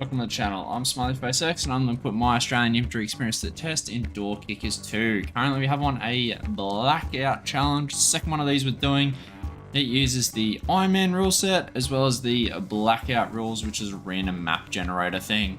Welcome to the channel. I'm SmileyFaceX and I'm going to put my Australian infantry experience to the test in Door Kickers 2. Currently we have on a Blackout challenge. Second one of these we're doing. It uses the Iron Man rule set as well as the Blackout rules, which is a random map generator thing.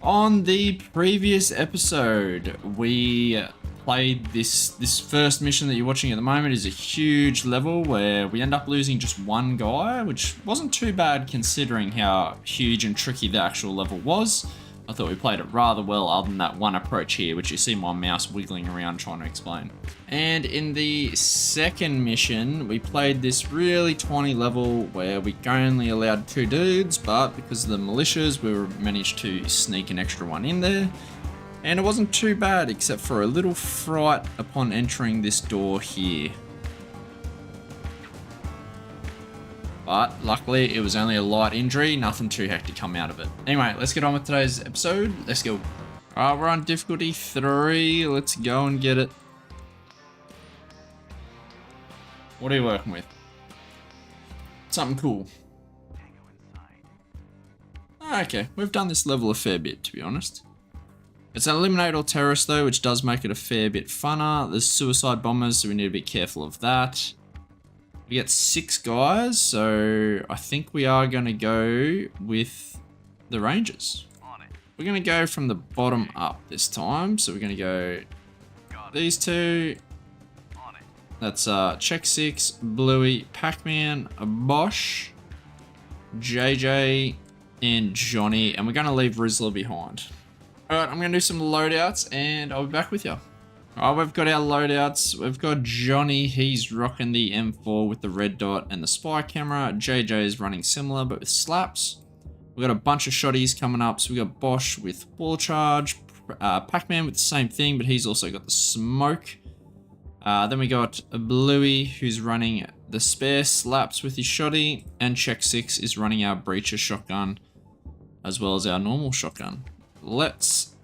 On the previous episode, we played this first mission that you're watching at the moment is a huge level where we end up losing just one guy, which wasn't too bad considering how huge and tricky the actual level was. I thought we played it rather well other than that one approach here, which you see my mouse wiggling around trying to explain. And in the second mission, we played this really tiny level where we only allowed 2 dudes, but because of the militias, we managed to sneak an extra one in there. And it wasn't too bad, except for a little fright upon entering this door here. But luckily, it was only a light injury, nothing too hectic come out of it. Anyway, let's get on with today's episode. Let's go. Alright, we're on difficulty 3. Let's go and get it. What are you working with? Something cool. Okay, we've done this level a fair bit, to be honest. It's an eliminate all terrorists though, which does make it a fair bit funner. There's suicide bombers, so we need to be careful of that. We get 6 guys, so I think we are going to go with the Rangers. We're going to go from the bottom up this time, so we're going to go these 2. That's Check 6, Bluey, Pac-Man, Bosch, JJ, and Johnny, and we're going to leave Rizzler behind. Alright, I'm going to do some loadouts and I'll be back with you. Alright, we've got our loadouts. We've got Johnny, he's rocking the M4 with the red dot and the spy camera. JJ is running similar but with slaps. We've got a bunch of shotties coming up. So we got Bosch with ball charge, Pac-Man with the same thing, but he's also got the smoke. Then we got Bluey who's running the spare slaps with his shotty, and Check 6 is running our breacher shotgun as well as our normal shotgun. Let's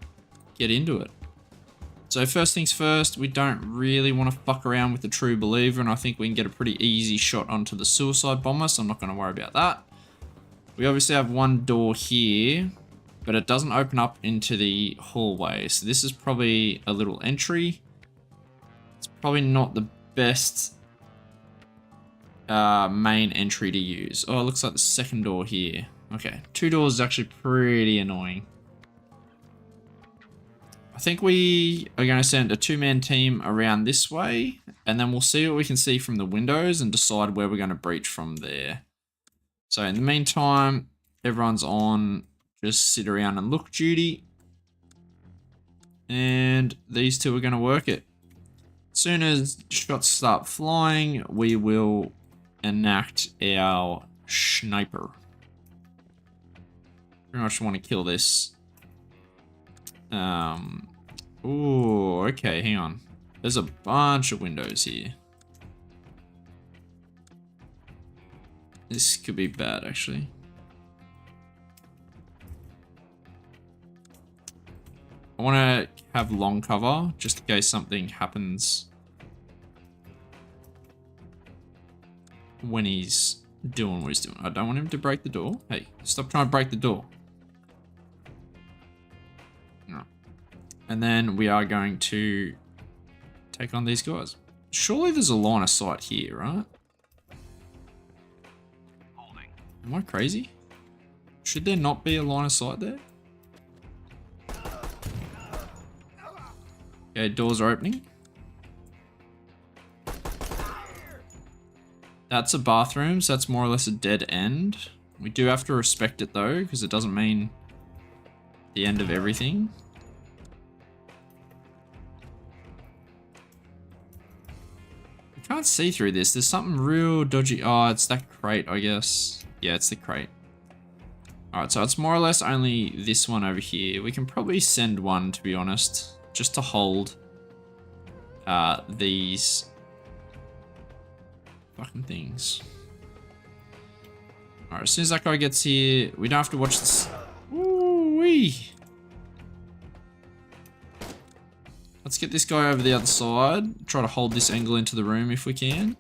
get into it. So first things first, we don't really want to fuck around with the True Believer, and I think we can get a pretty easy shot onto the suicide bomber, so I'm not going to worry about that. We obviously have one door here, but it doesn't open up into the hallway, so this is probably a little entry. It's probably not the best main entry to use. Oh, it looks like the second door here. Okay, 2 doors is actually pretty annoying. I think we are going to send a 2-man team around this way, and then we'll see what we can see from the windows and decide where we're going to breach from there. So in the meantime, everyone's on just sit around and look duty, and these 2 are going to work it. As soon as shots start flying, we will enact our sniper. Pretty much want to kill this. Oh, okay, hang on. There's a bunch of windows here. This could be bad, actually. I want to have long cover, just in case something happens when he's doing what he's doing. I don't want him to break the door. Hey, stop trying to break the door. And then we are going to take on these guys. Surely there's a line of sight here, right? Am I crazy? Should there not be a line of sight there? Okay, doors are opening. That's a bathroom, so that's more or less a dead end. We do have to respect it though, because it doesn't mean the end of everything. I can't see through this. There's something real dodgy. Oh, it's that crate, I guess. Yeah, it's the crate. Alright, so it's more or less only this one over here. We can probably send one, to be honest, just to hold these fucking things. Alright, as soon as that guy gets here, we don't have to watch this. Ooh-wee. Let's get this guy over the other side. Try to hold this angle into the room if we can.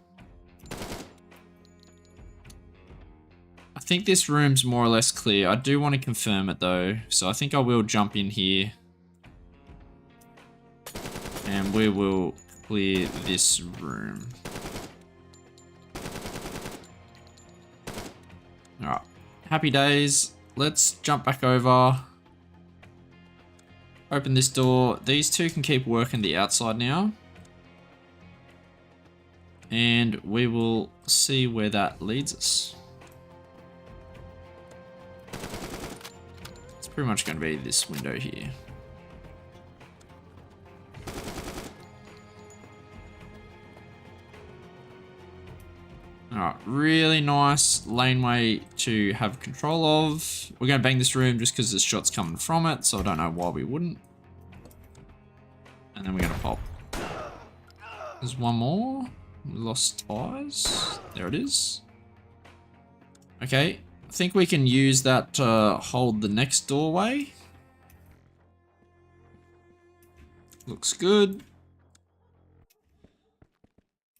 I think this room's more or less clear. I do want to confirm it though. So I think I will jump in here. And we will clear this room. Alright. Happy days. Let's jump back over. Open this door. These two can keep working the outside now. And we will see where that leads us. It's pretty much going to be this window here. Alright, really nice laneway to have control of. We're going to bang this room just because there's shots coming from it, so I don't know why we wouldn't. And then we're going to pop. There's one more. We lost ties. There it is. Okay, I think we can use that to hold the next doorway. Looks good.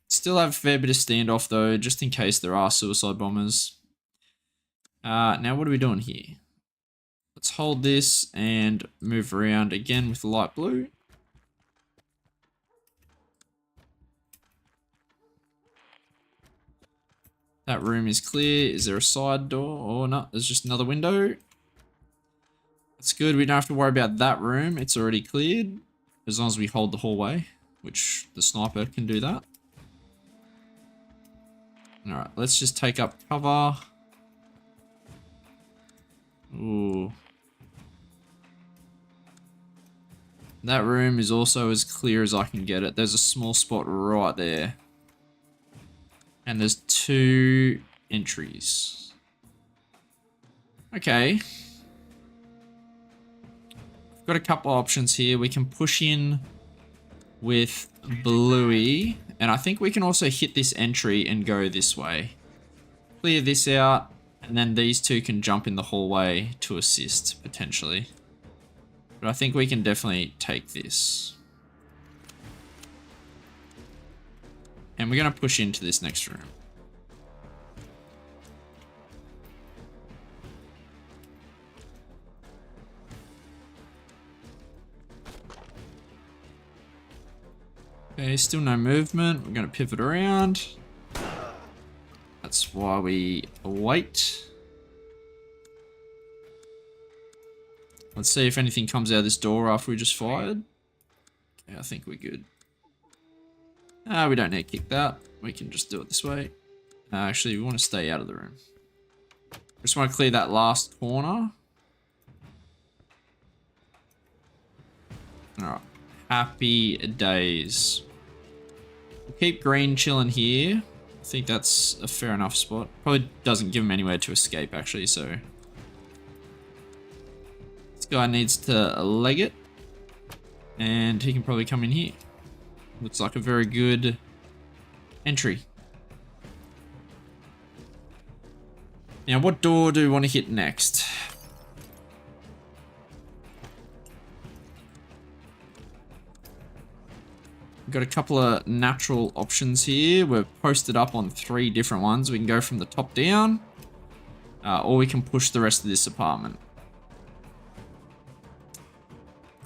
Still have a fair bit of standoff though, just in case there are suicide bombers. Now what are we doing here? Let's hold this and move around again with the light blue. That room is clear. Is there a side door? Oh no, there's just another window. That's good. We don't have to worry about that room. It's already cleared. As long as we hold the hallway, which the sniper can do that. Alright, let's just take up cover. Ooh. That room is also as clear as I can get it. There's a small spot right there. And there's 2 entries. Okay. I've got a couple options here. We can push in with Bluey. And I think we can also hit this entry and go this way. Clear this out. And then these 2 can jump in the hallway to assist, potentially. But I think we can definitely take this. And we're going to push into this next room. Okay, still no movement. We're going to pivot around. That's why we wait. Let's see if anything comes out of this door after we just fired. Okay, I think we're good. We don't need to kick that. We can just do it this way. Actually, we want to stay out of the room. Just want to clear that last corner. Alright. Happy days. We'll keep green chilling here. I think that's a fair enough spot. Probably doesn't give him anywhere to escape, actually, so... This guy needs to leg it. And he can probably come in here. Looks like a very good entry. Now, what door do we want to hit next? We've got a couple of natural options here. We're posted up on 3 different ones. We can go from the top down, or we can push the rest of this apartment.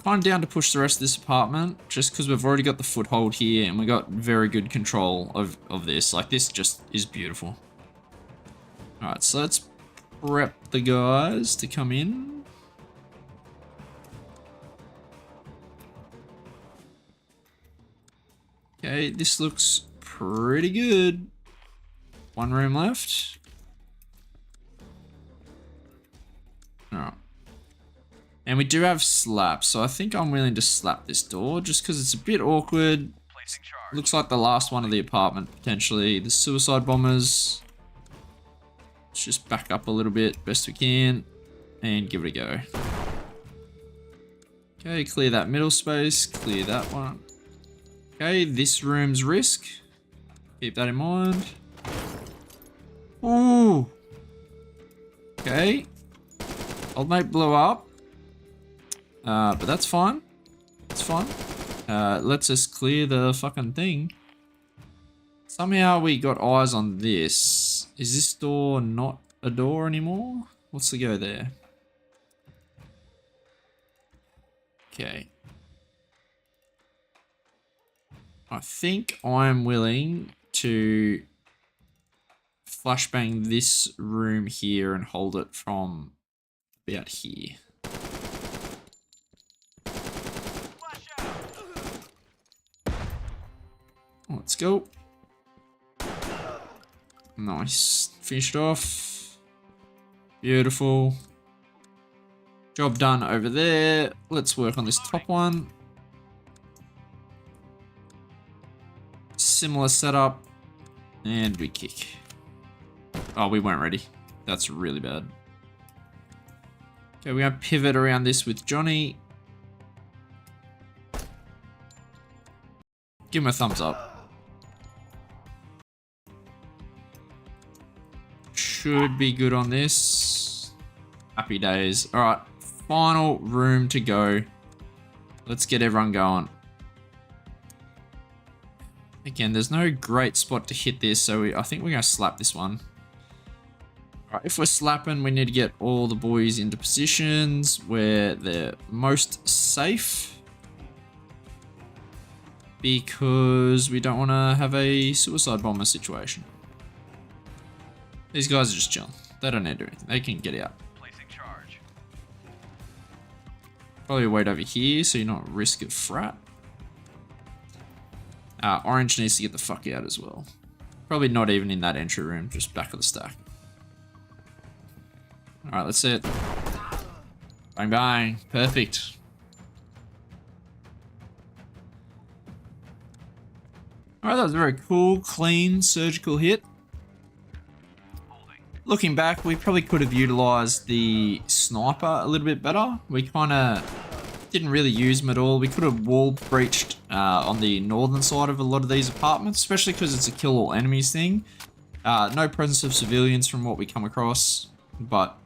Kind of down to push the rest of this apartment, just because we've already got the foothold here and we got very good control of this. Like, this just is beautiful. Alright, so let's prep the guys to come in. Okay, this looks pretty good. 1 room left. Alright. And we do have slaps, so I think I'm willing to slap this door just because it's a bit awkward. Looks like the last one of the apartment, potentially. The suicide bombers. Let's just back up a little bit, best we can, and give it a go. Okay, clear that middle space, clear that one. Okay, this room's risk. Keep that in mind. Ooh. Okay. Old mate blew up. But that's fine. It's fine. Let's just clear the fucking thing. Somehow we got eyes on this. Is this door not a door anymore. What's the go there? Okay. I think I'm willing to flashbang this room here and hold it from about here. Let's go. Nice. Finished off. Beautiful. Job done over there. Let's work on this top one. Similar setup. And we kick. Oh, we weren't ready. That's really bad. Okay, we're going to pivot around this with Johnny. Give him a thumbs up. Should be good on this. Happy days. All right, final room to go. Let's get everyone going. Again, there's no great spot to hit this, so I think we're going to slap this one. All right, if we're slapping, we need to get all the boys into positions where they're most safe. Because we don't want to have a suicide bomber situation. These guys are just chilling. They don't need to do anything. They can get out. Placing charge. Probably wait over here so you're not at risk of frat. Orange needs to get the fuck out as well. Probably not even in that entry room, just back of the stack. Alright, that's it. Bang bang. Perfect. Alright, that was a very cool, clean, surgical hit. Looking back, we probably could have utilized the sniper a little bit better. We kind of didn't really use them at all. We could have wall breached on the northern side of a lot of these apartments, especially because it's a kill all enemies thing. No presence of civilians from what we come across. But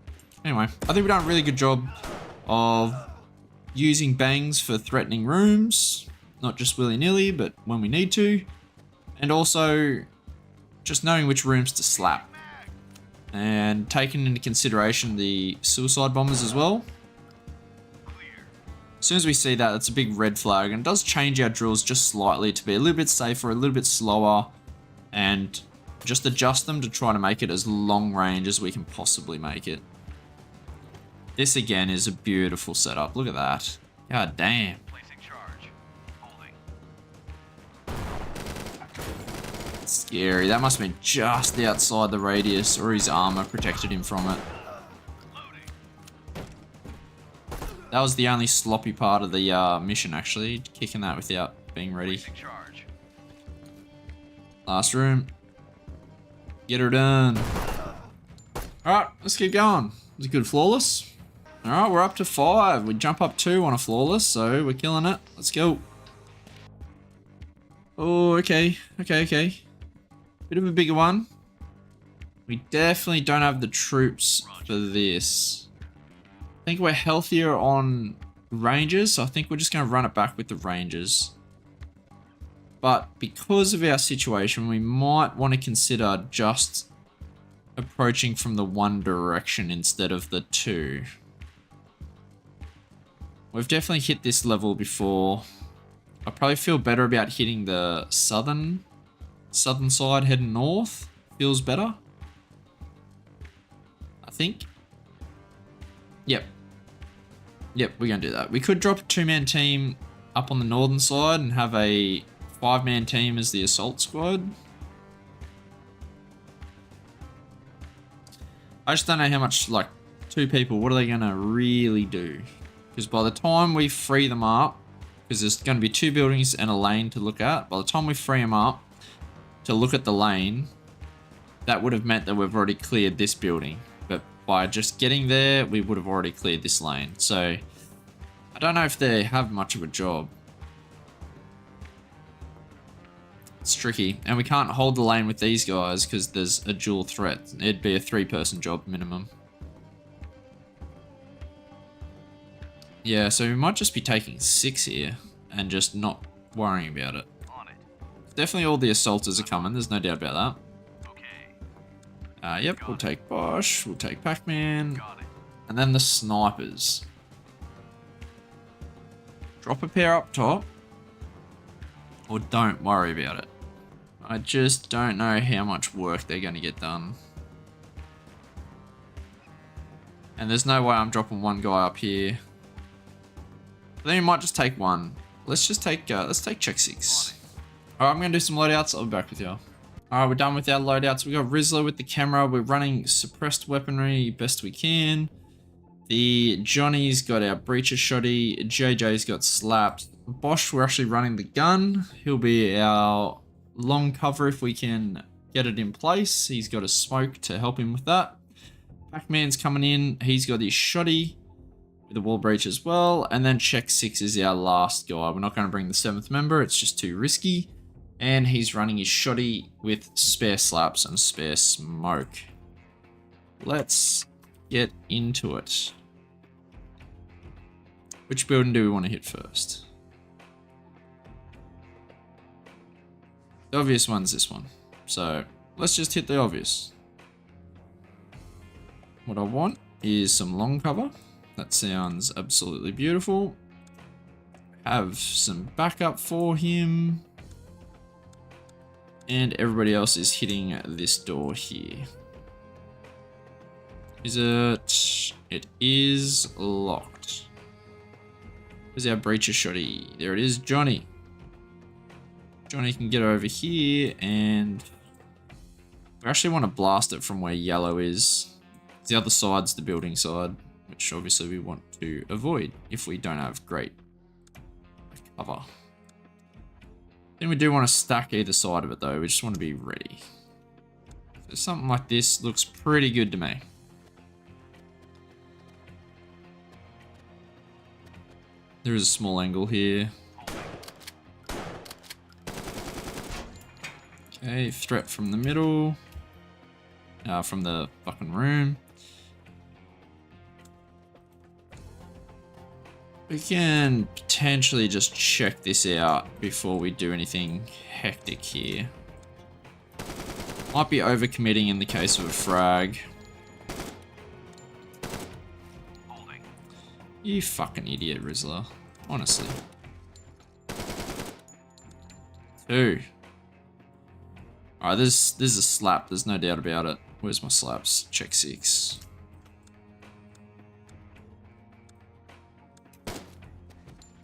anyway, I think we've done a really good job of using bangs for threatening rooms. Not just willy-nilly, but when we need to. And also just knowing which rooms to slap. And taking into consideration the suicide bombers as well. As soon as we see that, that's a big red flag, and it does change our drills just slightly to be a little bit safer, a little bit slower, and just adjust them to try to make it as long range as we can possibly make it. This again is a beautiful setup. Look at that. God damn. Placing charge. Holding. Scary. That must have been just outside the radius, or his armor protected him from it. That was the only sloppy part of the mission, actually. Kicking that without being ready. Charge. Last room. Get her done. Alright, let's keep going. It was a good flawless. Alright, we're up to 5. We jump up 2 on a flawless, so we're killing it. Let's go. Oh, okay. Okay. Bit of a bigger one. We definitely don't have the troops for this. I think we're healthier on Rangers, so I think we're just going to run it back with the Rangers. But because of our situation, we might want to consider just approaching from the one direction instead of the two. We've definitely hit this level before. I probably feel better about hitting the southern side heading north. Feels better, I think. Yep, we're going to do that. We could drop a 2-man team up on the northern side and have a 5-man team as the assault squad. I just don't know how much, like, 2 people, what are they going to really do? Because by the time we free them up, because there's going to be 2 buildings and a lane to look at, by the time we free them up to look at the lane, that would have meant that we've already cleared this building. But by just getting there, we would have already cleared this lane. So I don't know if they have much of a job. It's tricky. And we can't hold the lane with these guys because there's a dual threat. It'd be a 3-person job minimum. Yeah, so we might just be taking 6 here and just not worrying about it. On it. Definitely all the assaulters are coming. There's no doubt about that. Yep, we'll take Bosch, we'll take Pac-Man, Got it. and then the snipers. Drop a pair up top, or don't worry about it. I just don't know how much work they're going to get done. And there's no way I'm dropping one guy up here. I think we might just take one. Let's take check 6. Alright, I'm going to do some loadouts. I'll be back with you. Alright, we're done with our loadouts. We got Rizzler with the camera. We're running suppressed weaponry best we can. The Johnny's got our breacher shoddy. JJ's got slapped. Bosch, we're actually running the gun. He'll be our long cover if we can get it in place. He's got a smoke to help him with that. Pac-Man's coming in. He's got his shoddy with the wall breach as well. And then check 6 is our last guy. We're not going to bring the 7th member. It's just too risky. And he's running his shoddy with spare slaps and spare smoke. Let's get into it. Which building do we want to hit first? The obvious one's this one. So let's just hit the obvious. What I want is some long cover. That sounds absolutely beautiful. Have some backup for him. And everybody else is hitting this door here. Is it? It is locked. Where's our breacher shoddy? There it is, Johnny. Johnny can get over here, and we actually want to blast it from where yellow is. The other side's the building side, which obviously we want to avoid if we don't have great cover. Then we do want to stack either side of it though. We just want to be ready. So something like this looks pretty good to me. There is a small angle here. Okay, threat from the middle. From the fucking room. We can potentially just check this out before we do anything hectic here. Might be overcommitting in the case of a frag. Holding. You fucking idiot, Rizzler. Honestly. 2. Alright, this is a slap. There's no doubt about it. Where's my slaps? Check 6.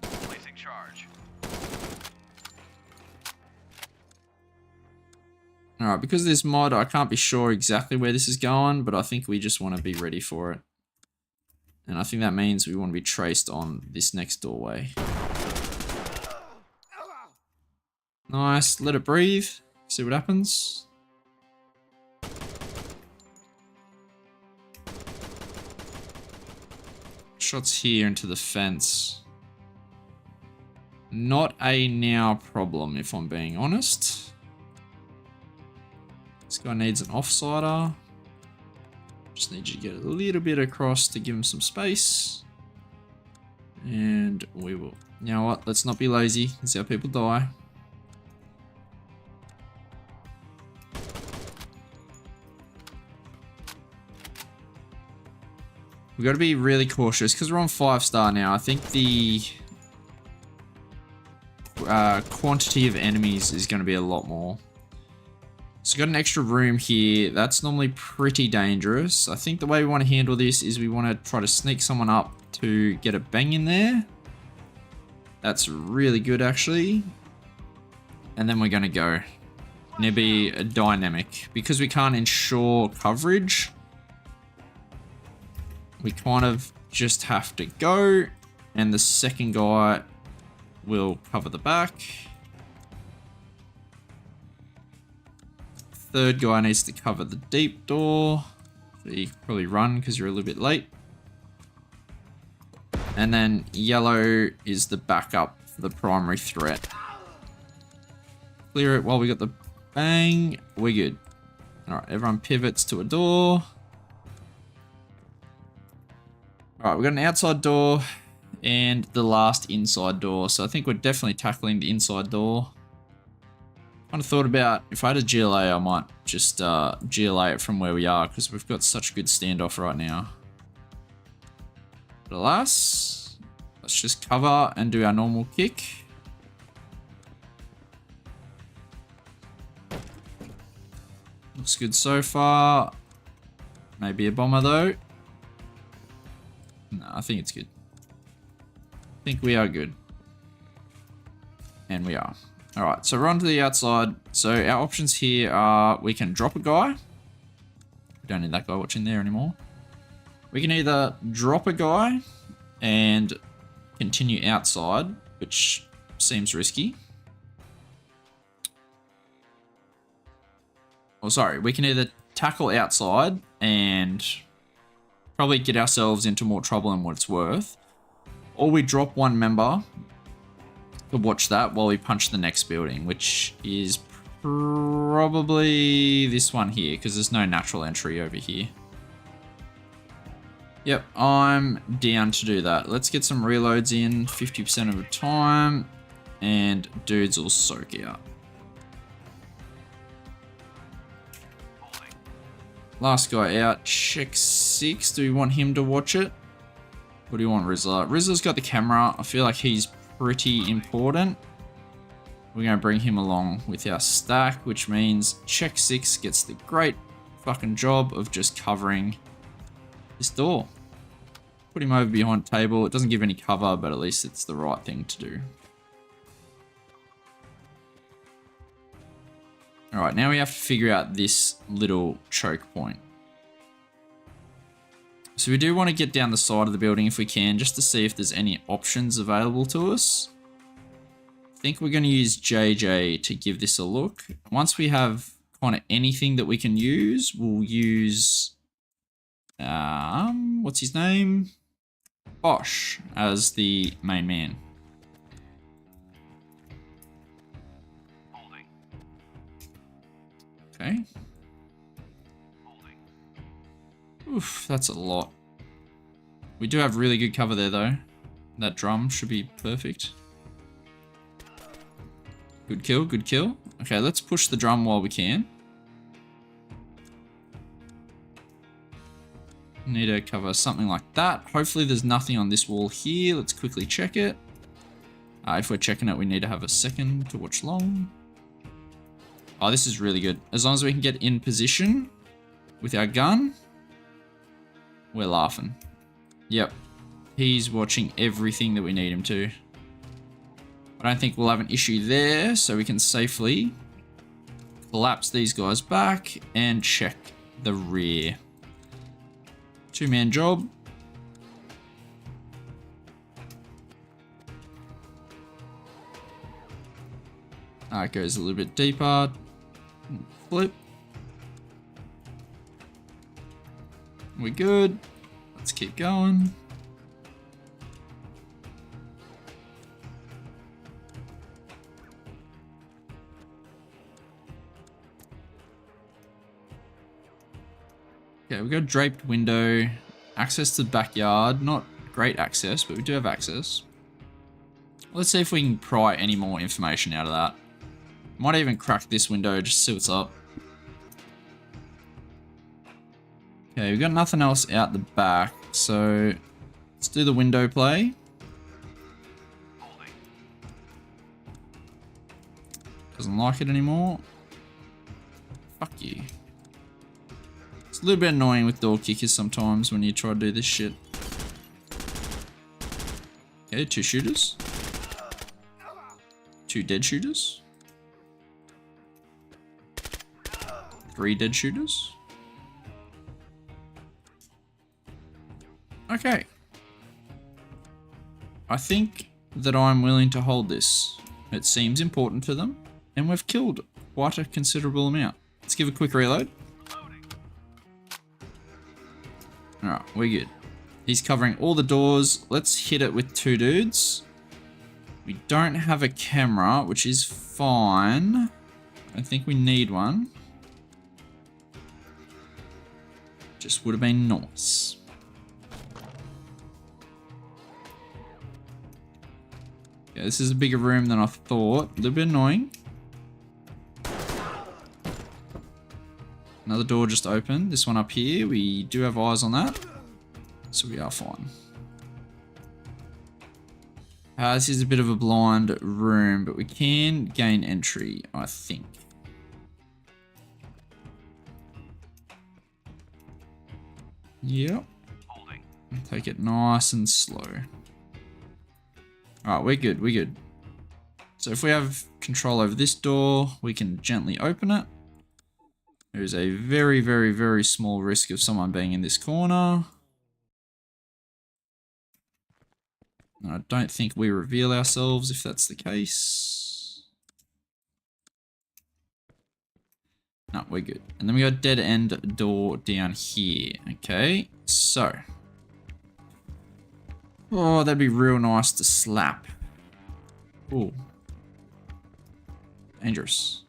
Placing charge. Alright, because of this mod, I can't be sure exactly where this is going, but I think we just want to be ready for it. And I think that means we want to be traced on this next doorway. Nice, let it breathe. See what happens. Shots here into the fence. Not a now problem, if I'm being honest. This guy needs an offsider. Just need you to get a little bit across to give him some space. And we will. You know what? Let's not be lazy. That's how people die. We've got to be really cautious because we're on 5-star now. I think the quantity of enemies is going to be a lot more. So we've got an extra room here. That's normally pretty dangerous. I think the way we want to handle this is we want to try to sneak someone up to get a bang in there. That's really good, actually. And then we're going to go. And it'll be a dynamic. Because we can't ensure coverage, we kind of just have to go. And the second guy will cover the back. Third guy needs to cover the deep door. So you can probably run because you're a little bit late. And then yellow is the backup for the primary threat. Clear it while we got the bang. We're good. Alright, everyone pivots to a door. Alright, we've got an outside door and the last inside door. So I think we're definitely tackling the inside door. Kind of thought about if I had a GLA, I might just GLA it from where we are because we've got such a good standoff right now. But alas, let's just cover and do our normal kick. Looks good so far. Maybe a bomber though. No, I think it's good. I think we are good. And we are. Alright, so we're on to the outside. So our options here are we can drop a guy. We don't need that guy watching there anymore. We can either drop a guy and continue outside, which seems risky. Oh, sorry, we can either tackle outside and probably get ourselves into more trouble than what it's worth, or we drop one member to watch that while we punch the next building, which is probably this one here because there's no natural entry over here. Yep, I'm down to do that. Let's get some reloads in 50% of the time, and dudes will soak out. Last guy out, check 6. Do we want him to watch it? What do you want, Rizzler? Rizzler's got the camera. I feel like he's pretty important. We're going to bring him along with our stack, which means check 6 gets the great fucking job of just covering this door. Put him over behind table. It doesn't give any cover, but at least it's the right thing to do. Alright, now we have to figure out this little choke point. So we do want to get down the side of the building if we can, just to see if there's any options available to us. I think we're going to use JJ to give this a look. Once we have kind of anything that we can use, we'll use, what's his name? Bosch as the main man. Okay. Oof, that's a lot. We do have really good cover there though. That drum should be perfect. Good kill, good kill. Okay, let's push the drum while we can. Need to cover something like that. Hopefully there's nothing on this wall here. Let's quickly check it. If we're checking it, we need to have a second to watch long. Oh, this is really good. As long as we can get in position with our gun, we're laughing. Yep. He's watching everything that we need him to. I don't think we'll have an issue there, so we can safely collapse these guys back and check the rear. Two-man job. It goes a little bit deeper. Flip. We're good. Let's keep going. Okay, we've got a draped window. Access to the backyard. Not great access, but we do have access. Let's see if we can pry any more information out of that. Might even crack this window, just see what's up. Okay, we've got nothing else out the back, so let's do the window play. Doesn't like it anymore. Fuck you. It's a little bit annoying with door kickers sometimes when you try to do this shit. Okay, 2 shooters. 2 dead shooters. 3 dead shooters. Okay. I think that I'm willing to hold this. It seems important to them, and we've killed quite a considerable amount. Let's give a quick reload. Alright, we're good. He's covering all the doors. Let's hit it with 2 dudes. We don't have a camera, which is fine. I think we need one. Just would have been nice. Yeah, this is a bigger room than I thought. A little bit annoying. Another door just opened. This one up here, we do have eyes on that. So we are fine. This is a bit of a blind room, but we can gain entry, I think. Yep. Holding. Take it nice and slow. Alright, we're good, we're good. So if we have control over this door, we can gently open it. There is a very, very, very small risk of someone being in this corner. And I don't think we reveal ourselves if that's the case. No, we're good. And then we got dead end door down here. Okay, so. Oh, that'd be real nice to slap. Ooh. Dangerous.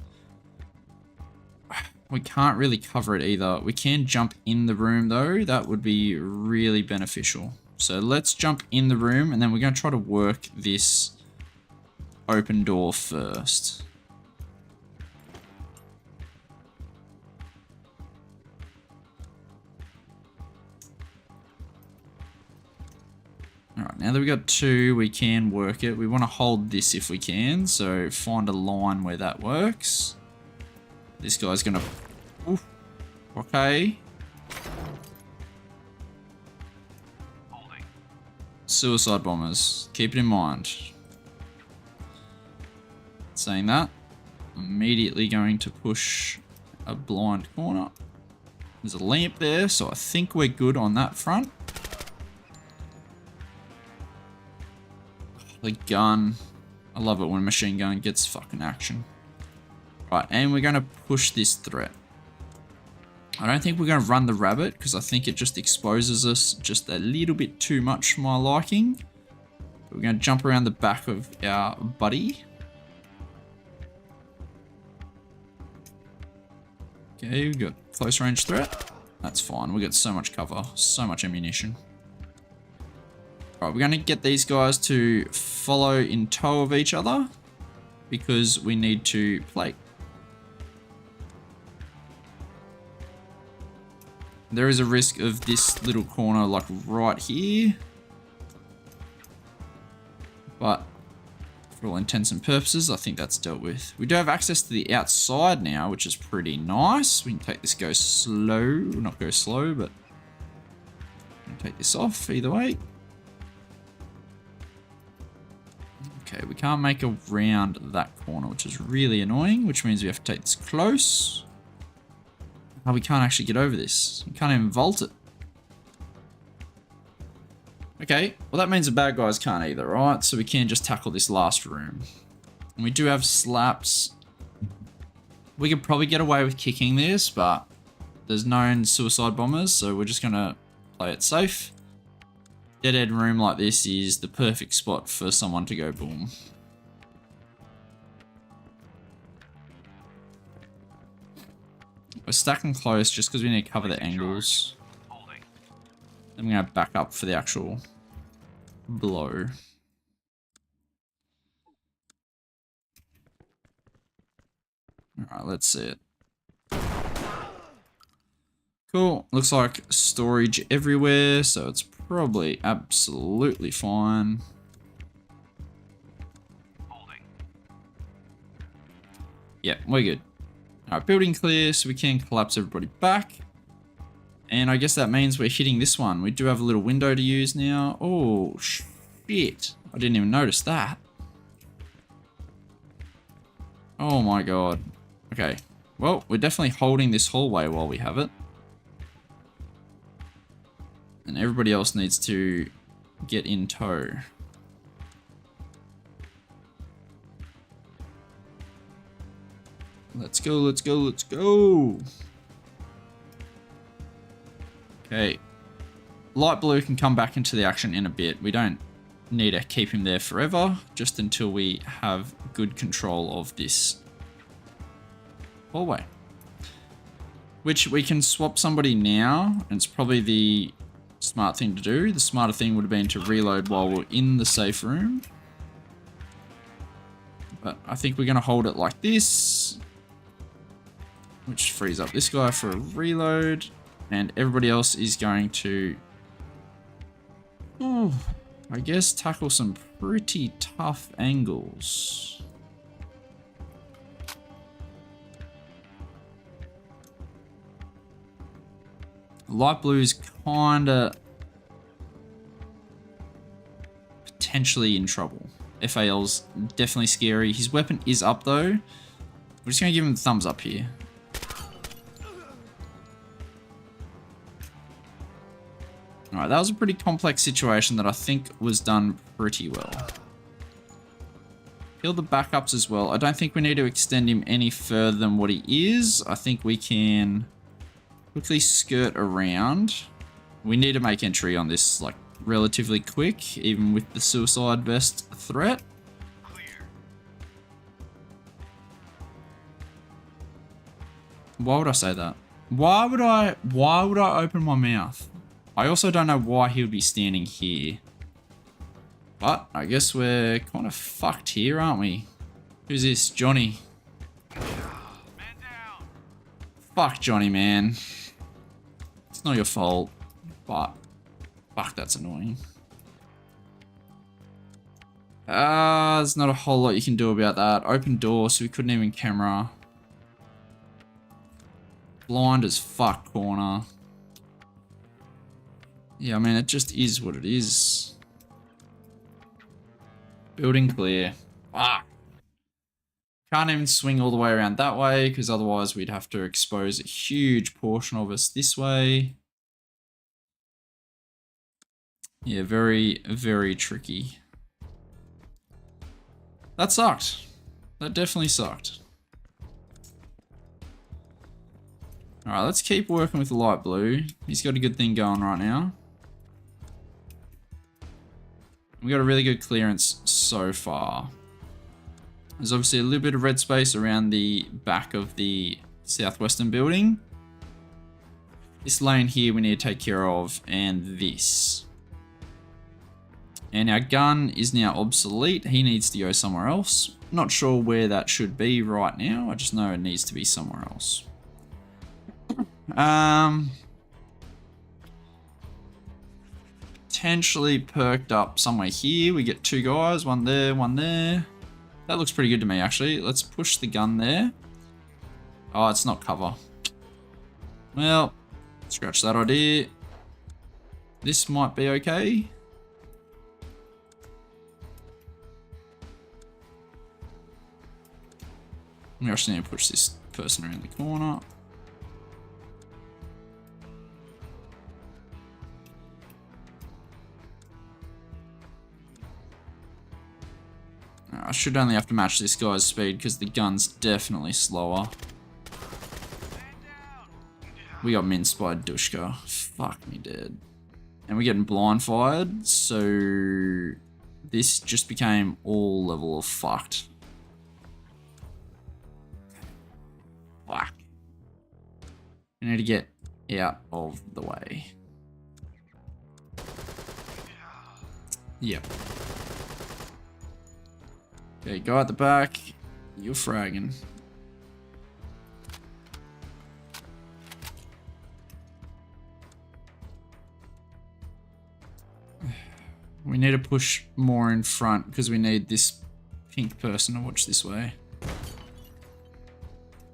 We can't really cover it either. We can jump in the room though. That would be really beneficial. So let's jump in the room and then we're going to try to work this open door first. Alright, now that we got two, we can work it. We want to hold this if we can, so find a line where that works. This guy's gonna... Oof. Okay. Holding. Suicide bombers. Keep it in mind. Saying that, immediately going to push a blind corner. There's a lamp there, so I think we're good on that front. The gun. I love it when a machine gun gets fucking action. Right, and we're going to push this threat. I don't think we're going to run the rabbit because I think it just exposes us just a little bit too much for my liking. We're going to jump around the back of our buddy. Okay, we've got close range threat. That's fine. We got so much cover, so much ammunition. Right, we're going to get these guys to follow in tow of each other because we need to plate. There is a risk of this little corner like right here. But for all intents and purposes, I think that's dealt with. We do have access to the outside now, which is pretty nice. We can take this go slow. Not go slow, but we can take this off either way. Okay, we can't make around that corner, which is really annoying, which means we have to take this close. Oh, we can't actually get over this. We can't even vault it. Okay, well that means the bad guys can't either, right? So we can just tackle this last room. And we do have slaps. We could probably get away with kicking this, but there's known suicide bombers, so we're just gonna play it safe. Dead end room like this is the perfect spot for someone to go boom. We're stacking close just because we need to cover the angles. Then we're going to back up for the actual blow. Alright, let's see it. Cool. Looks like storage everywhere, so it's probably absolutely fine. Yeah, we're good. Alright, building clear, so we can collapse everybody back. And I guess that means we're hitting this one. We do have a little window to use now. Oh, shit. I didn't even notice that. Oh my god. Okay. Well, we're definitely holding this hallway while we have it. And everybody else needs to get in tow. Let's go, let's go, let's go. Okay. Light blue can come back into the action in a bit. We don't need to keep him there forever, just until we have good control of this hallway. Which we can swap somebody now, and it's probably the smart thing to do. The smarter thing would have been to reload while we're in the safe room. But I think we're going to hold it like this. which frees up this guy for a reload. And everybody else is going to, I guess, tackle some pretty tough angles. Light blue is kind of potentially in trouble. FAL's definitely scary. His weapon is up though. We're just going to give him the thumbs up here. Alright, that was a pretty complex situation that I think was done pretty well. Kill the backups as well. I don't think we need to extend him any further than what he is. I think we can quickly skirt around. We need to make entry on this like relatively quick, even with the suicide vest threat. Why would I say that? Why would I open my mouth? I also don't know why he would be standing here. But I guess we're kind of fucked here, aren't we? Who's this? Johnny. Fuck Johnny, man. It's not your fault, but fuck, that's annoying. There's not a whole lot you can do about that. Open door, so we couldn't even camera. Blind as fuck corner. Yeah, I mean, it just is what it is. Building clear. Fuck. Can't even swing all the way around that way, because otherwise we'd have to expose a huge portion of us this way. Yeah, very, very tricky. That sucked. That definitely sucked. Alright, let's keep working with the light blue. He's got a good thing going right now. We got a really good clearance so far. There's obviously a little bit of red space around the back of the southwestern building. This lane here we need to take care of, and this. And our gun is now obsolete. He needs to go somewhere else. Not sure where that should be right now. I just know it needs to be somewhere else. Potentially perked up somewhere here. We get two guys, one there, one there. That looks pretty good to me, actually. Let's push the gun there. Oh, it's not cover. Well, scratch that idea. This might be okay. We actually need to push this person around the corner. I should only have to match this guy's speed because the gun's definitely slower. We got minced by Dushka. Fuck me dead. And we're getting blind fired, so this just became all level of fucked. Fuck. We need to get out of the way. Yep. Okay, go at the back. You're fragging. We need to push more in front because we need this pink person to watch this way.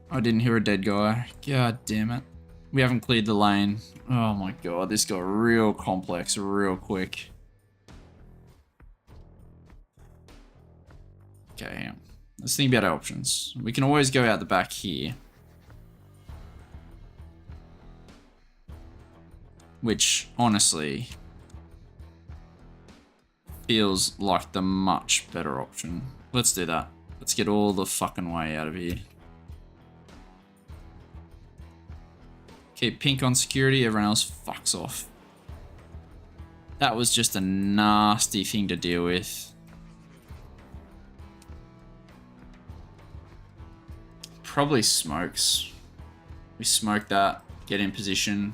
I didn't hear a dead guy. God damn it. We haven't cleared the lane. Oh my god, this got real complex real quick. Okay, let's think about our options. We can always go out the back here. Which, honestly, feels like the much better option. Let's do that. Let's get all the fucking way out of here. Keep pink on security, everyone else fucks off. That was just a nasty thing to deal with. Probably smokes. We smoke that, get in position.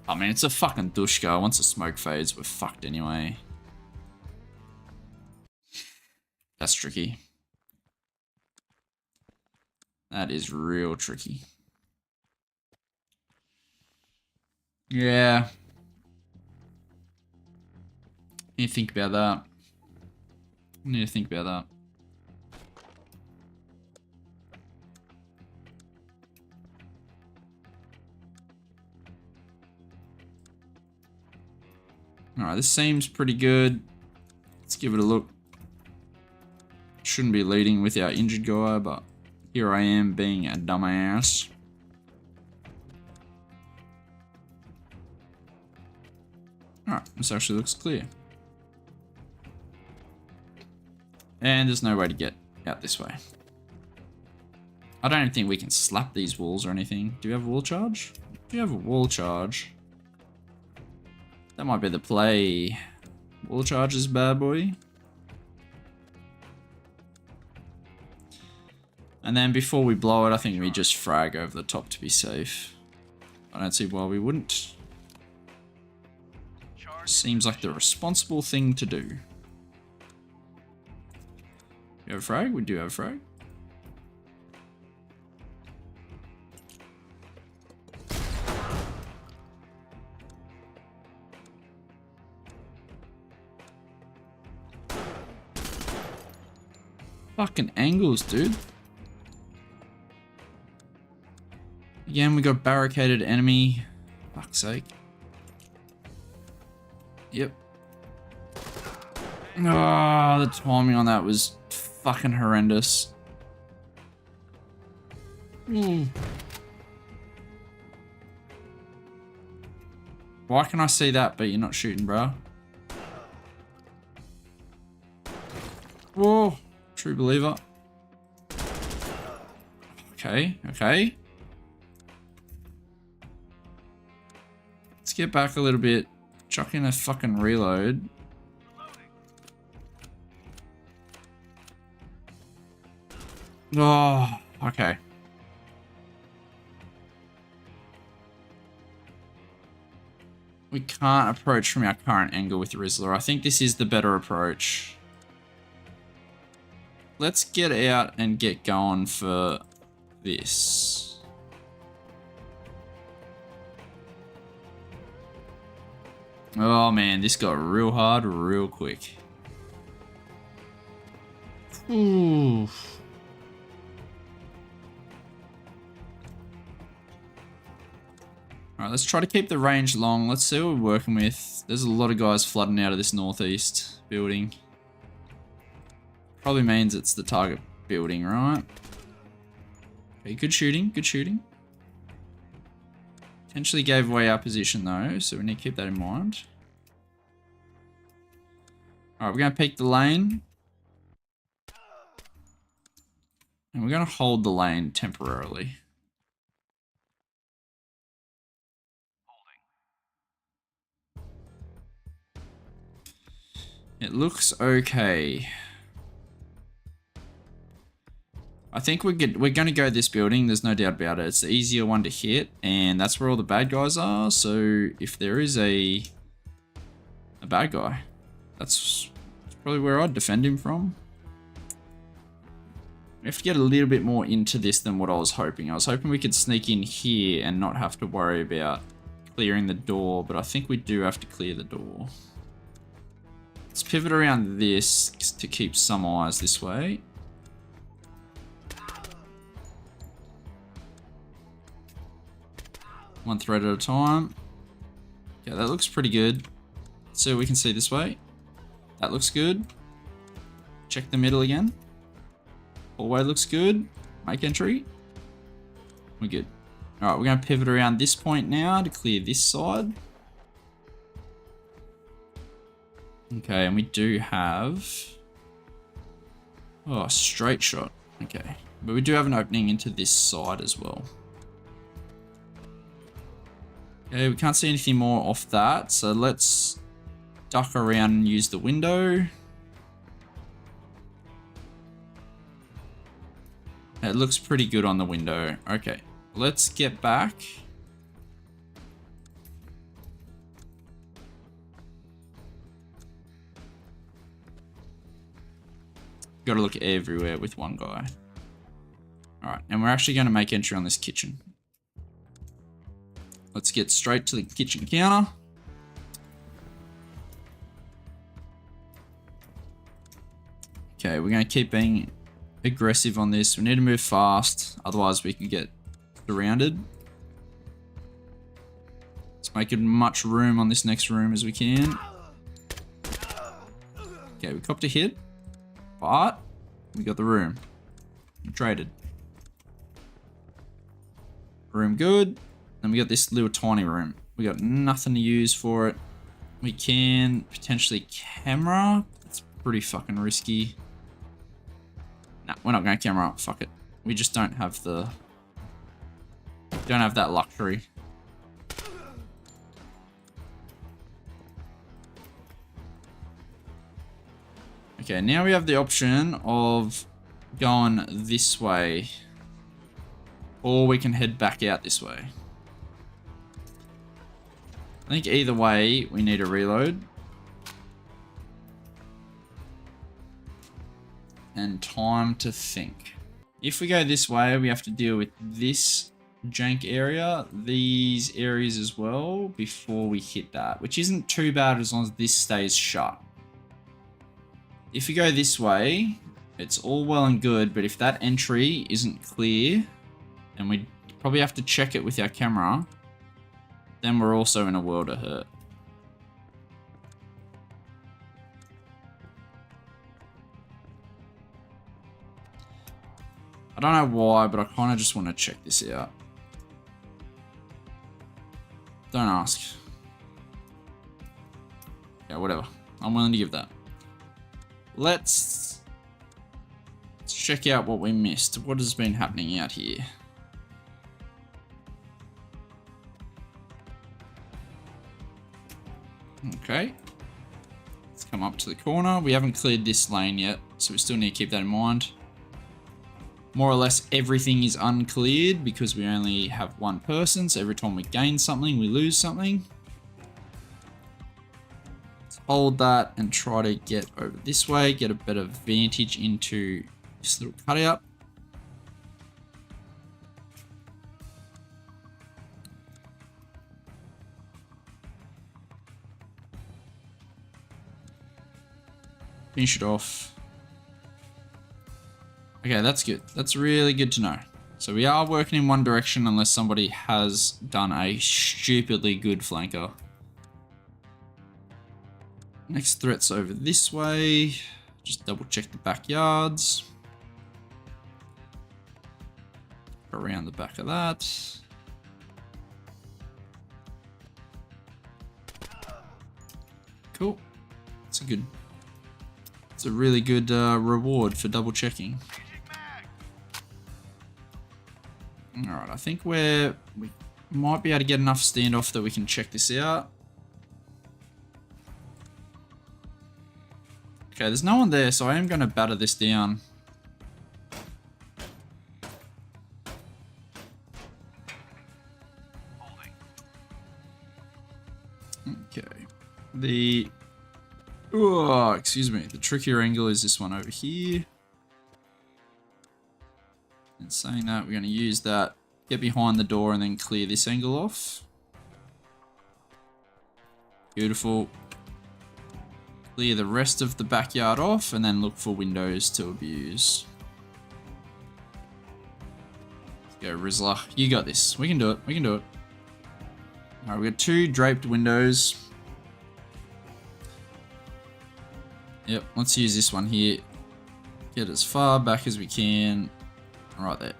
I mean, it's a fucking Dushka. Once the smoke fades, we're fucked anyway. That's tricky. That is real tricky. Yeah. Need to think about that. Need to think about that. Alright, this seems pretty good. Let's give it a look. Shouldn't be leading with our injured guy, but here I am being a dumbass. Alright, this actually looks clear. And there's no way to get out this way. I don't even think we can slap these walls or anything. Do you have a wall charge? Do you have a wall charge? That might be the play. Wall charge is bad boy. And then before we blow it, I think we just frag over the top to be safe. I don't see why we wouldn't. Seems like the responsible thing to do. We have a frag? We do have a frag. Fucking angles, dude. Again, we got barricaded enemy. Fuck's sake. Yep. Oh, the timing on that was fucking horrendous. Why can I see that but you're not shooting, bro? Whoa. True believer. Okay, okay. Let's get back a little bit. Chuck in a fucking reload. Oh, okay. We can't approach from our current angle with Rizzler. I think this is the better approach. Let's get out and get going for this. Oh man, this got real hard real quick. Ooh. Alright, let's try to keep the range long. Let's see what we're working with. There's a lot of guys flooding out of this northeast building. Probably means it's the target building, right? Okay, good shooting, good shooting. Potentially gave away our position though, so we need to keep that in mind. Alright, we're going to peek the lane. And we're going to hold the lane temporarily. It looks okay. I think we're going to go this building. There's no doubt about it. It's the easier one to hit, and that's where all the bad guys are. So if there is a bad guy, that's probably where I'd defend him from. We have to get a little bit more into this than what I was hoping. I was hoping we could sneak in here and not have to worry about clearing the door, but I think we do have to clear the door. Let's pivot around this to keep some eyes this way. One thread at a time. Yeah, that looks pretty good. So we can see this way. That looks good. Check the middle again. Hallway looks good. Make entry. We're good. Alright, we're going to pivot around this point now to clear this side. Okay, and we do have... Oh, straight shot. Okay. But we do have an opening into this side as well. Okay, we can't see anything more off that, so let's duck around and use the window. It looks pretty good on the window. Okay, let's get back. Got to look everywhere with one guy. All right, and we're actually going to make entry on this kitchen. let's get straight to the kitchen counter. Okay, we're going to keep being aggressive on this. We need to move fast, otherwise we could get surrounded. Let's make as much room on this next room as we can. Okay, we copped a hit, but we got the room. We traded. Room good. Then we got this little tiny room. We got nothing to use for it. We can potentially camera. It's pretty fucking risky. Nah, we're not going to camera up. Fuck it. We just don't have the... Don't have that luxury. Okay, now we have the option of going this way. Or we can head back out this way. I think either way, we need a reload. And time to think. If we go this way, we have to deal with this jank area, these areas as well, before we hit that. Which isn't too bad as long as this stays shut. If we go this way, it's all well and good, but if that entry isn't clear, and we probably have to check it with our camera, then we're also in a world of hurt. I don't know why, but I kind of just want to check this out. Don't ask. Yeah, whatever. I'm willing to give that. Let's check out what we missed. What has been happening out here? Okay. Let's come up to the corner. We haven't cleared this lane yet, so we still need to keep that in mind. More or less everything is uncleared because we only have one person, so every time we gain something, we lose something. Let's hold that and try to get over this way, get a better vantage into this little cutout. Finish it off. Okay, that's good. That's really good to know. So we are working in one direction unless somebody has done a stupidly good flanker. Next threat's over this way. Just double check the backyards. Around the back of that. Cool. It's a really good reward for double checking. Alright, I think we might be able to get enough standoff that we can check this out. Okay, there's no one there, so I am going to batter this down. Okay. Oh, excuse me. The trickier angle is this one over here. And saying that, we're going to use that, get behind the door and then clear this angle off. Beautiful. Clear the rest of the backyard off and then look for windows to abuse. Let's go, Rizzler. You got this. We can do it. We can do it. Alright, we got 2 draped windows. Yep, let's use this one here. Get as far back as we can. Right there.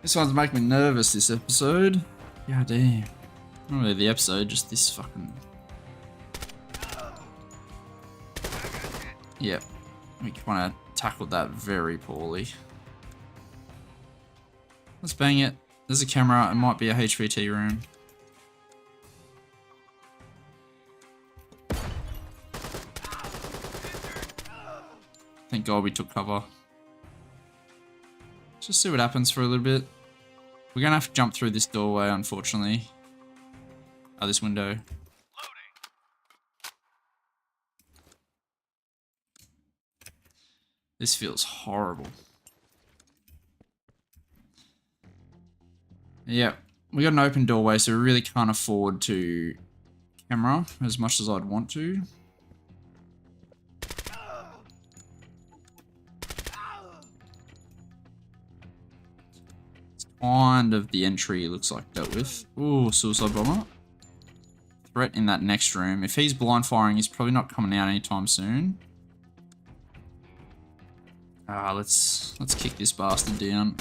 This one's making me nervous, this episode. God damn. Not really the episode, just this fucking... Yep. We kind of tackled that very poorly. Let's bang it. There's a camera. It might be a HVT room. Thank God we took cover. Just see what happens for a little bit. We're gonna have to jump through this doorway, unfortunately. Oh, this window. Loading. This feels horrible. Yeah, we got an open doorway, so we really can't afford to camera as much as I'd want to. It's kind of the entry looks like dealt with. Ooh, suicide bomber. Threat in that next room. If he's blind firing, he's probably not coming out anytime soon. Let's kick this bastard down.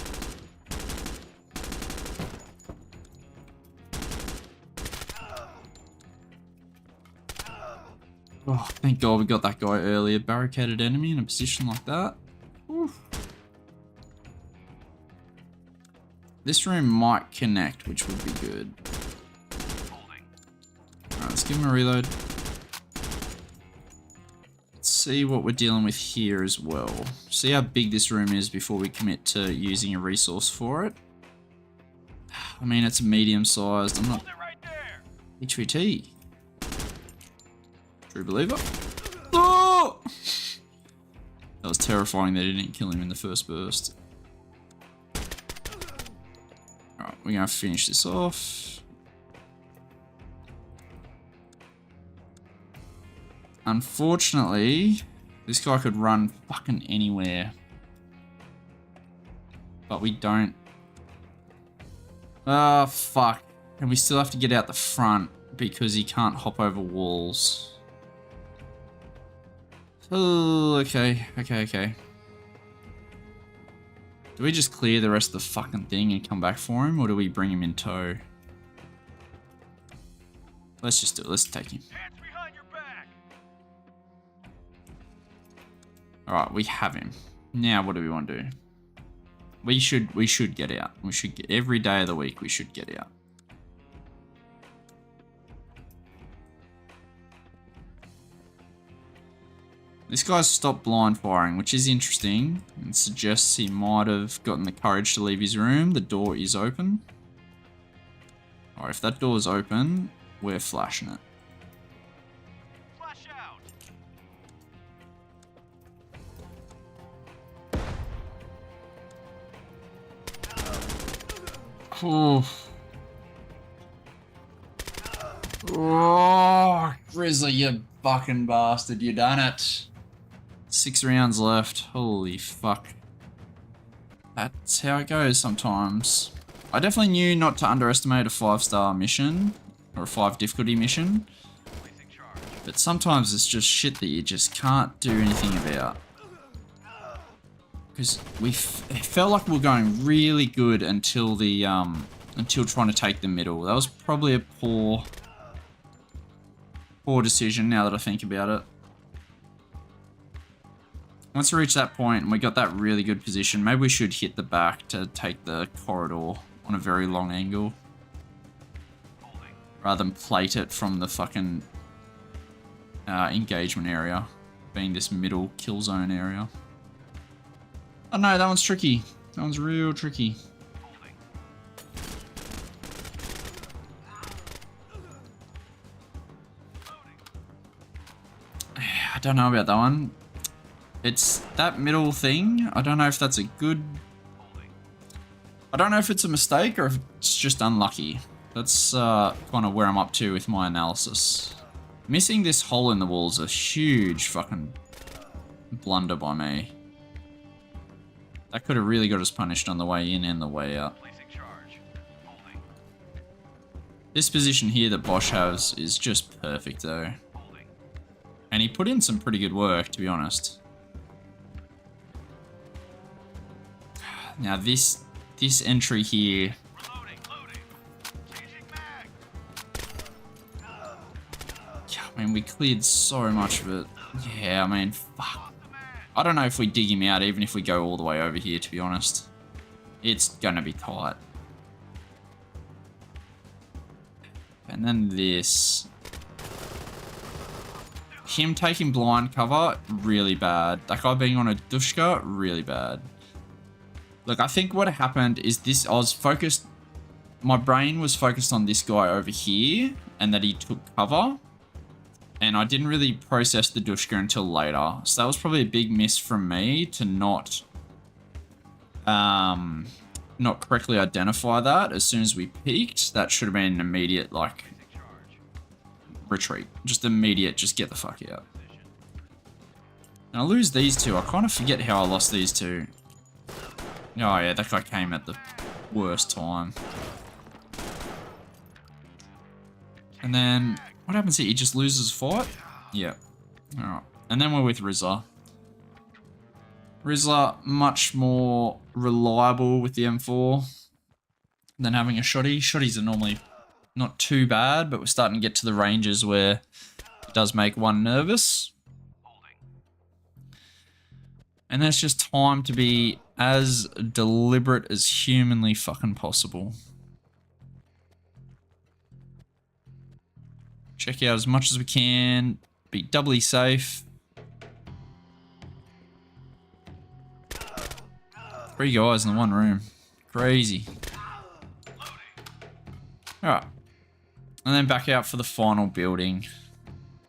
Oh, thank God we got that guy earlier. Barricaded enemy in a position like that. Oof. This room might connect, which would be good. Alright, let's give him a reload. Let's see what we're dealing with here as well. See how big this room is before we commit to using a resource for it. I mean, it's medium sized. I'm not... E22. True believer. Oh! That was terrifying that he didn't kill him in the first burst. Alright, we're gonna finish this off. Unfortunately, this guy could run fucking anywhere. But we don't. Oh, fuck. And we still have to get out the front because he can't hop over walls. Oh, okay. Do we just clear the rest of the fucking thing and come back for him, or do we bring him in tow? Let's just do it. Let's take him. Alright, we have him. Now what do we want to do? We should get out. We should get every day of the week we should get out. This guy's stopped blind firing, which is interesting. It suggests he might have gotten the courage to leave his room. The door is open. Alright, if that door is open, we're flashing it. Flash out. Oh, Grizzly, you fucking bastard, you done it. 6 rounds left. Holy fuck. That's how it goes sometimes. I definitely knew not to underestimate a 5-star mission, or a 5 difficulty mission. But sometimes it's just shit that you just can't do anything about. Because it felt like we were going really good until the until trying to take the middle. That was probably a poor decision now that I think about it. Once we reach that point and we got that really good position, maybe we should hit the back to take the corridor on a very long angle. Rather than plate it from the fucking engagement area, being this middle kill zone area. Oh no, that one's tricky. That one's real tricky. I don't know about that one. It's that middle thing. I don't know if that's a good... I don't know if it's a mistake or if it's just unlucky. That's kind of where I'm up to with my analysis. Missing this hole in the wall is a huge fucking blunder by me. That could have really got us punished on the way in and the way out. This position here that Bosch has is just perfect though. And he put in some pretty good work, to be honest. Now this entry here... I mean, we cleared so much of it. Yeah, I mean, fuck. I don't know if we dig him out, even if we go all the way over here, to be honest. It's gonna be tight. And then this. Him taking blind cover, really bad. That guy being on a Dushka, really bad. Look, I think what happened is this, I was focused, my brain was focused on this guy over here, and that he took cover. And I didn't really process the Dushka until later. So that was probably a big miss from me to not not correctly identify that as soon as we peeked. That should have been an immediate, like, retreat. Just immediate, just get the fuck out. And I lose these two. I kind of forget how I lost these two. Oh yeah, that guy came at the worst time. And then, what happens here? He just loses fight? Yeah. Alright. And then we're with Rizla. Rizla, much more reliable with the M4 than having a shotty. Shotties are normally not too bad, but we're starting to get to the ranges where it does make one nervous. And that's just time to be as deliberate as humanly fucking possible. Check out as much as we can. Be doubly safe. 3 guys in the one room. Crazy. Alright. And then back out for the final building.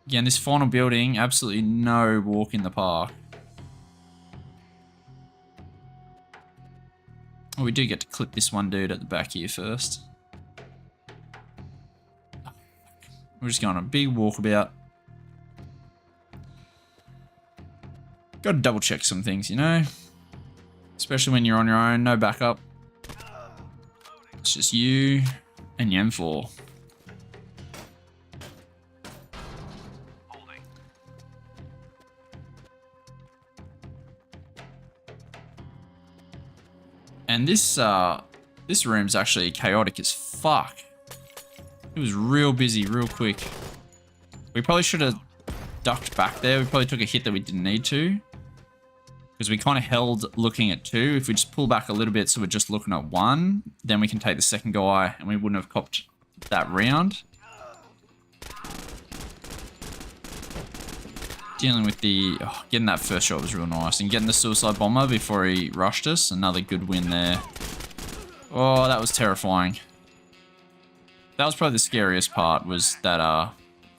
Again, this final building, absolutely no walk in the park. Oh, we do get to clip this one dude at the back here first. We're just going on a big walkabout. Got to double check some things, you know? Especially when you're on your own, no backup. It's just you and your M4. And this room's actually chaotic as fuck. It was real busy, real quick. We probably should have ducked back there. We probably took a hit that we didn't need to. Because we kind of held looking at 2. If we just pull back a little bit so we're just looking at 1, then we can take the second guy and we wouldn't have copped that round. Dealing with the... Oh, getting that first shot was real nice. And getting the suicide bomber before he rushed us. Another good win there. Oh, that was terrifying. That was probably the scariest part, was that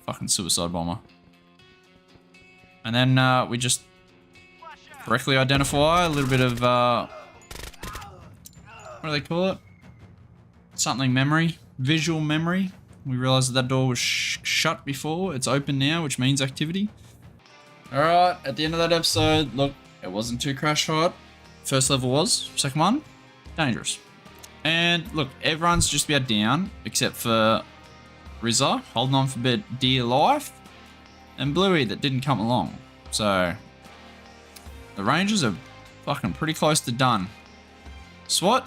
fucking suicide bomber. And then we just correctly identify a little bit of what do they call it? Something memory, visual memory. We realized that that door was shut before. It's open now, which means activity. All right, at the end of that episode, look, it wasn't too crash hot. First level was, second one, dangerous. And look, everyone's just about down, except for Rizza, holding on for a bit dear life, and Bluey that didn't come along. So, the Rangers are fucking pretty close to done. SWAT,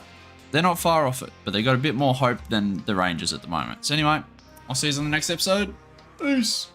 they're not far off it, but they got a bit more hope than the Rangers at the moment. So anyway, I'll see you on the next episode. Peace.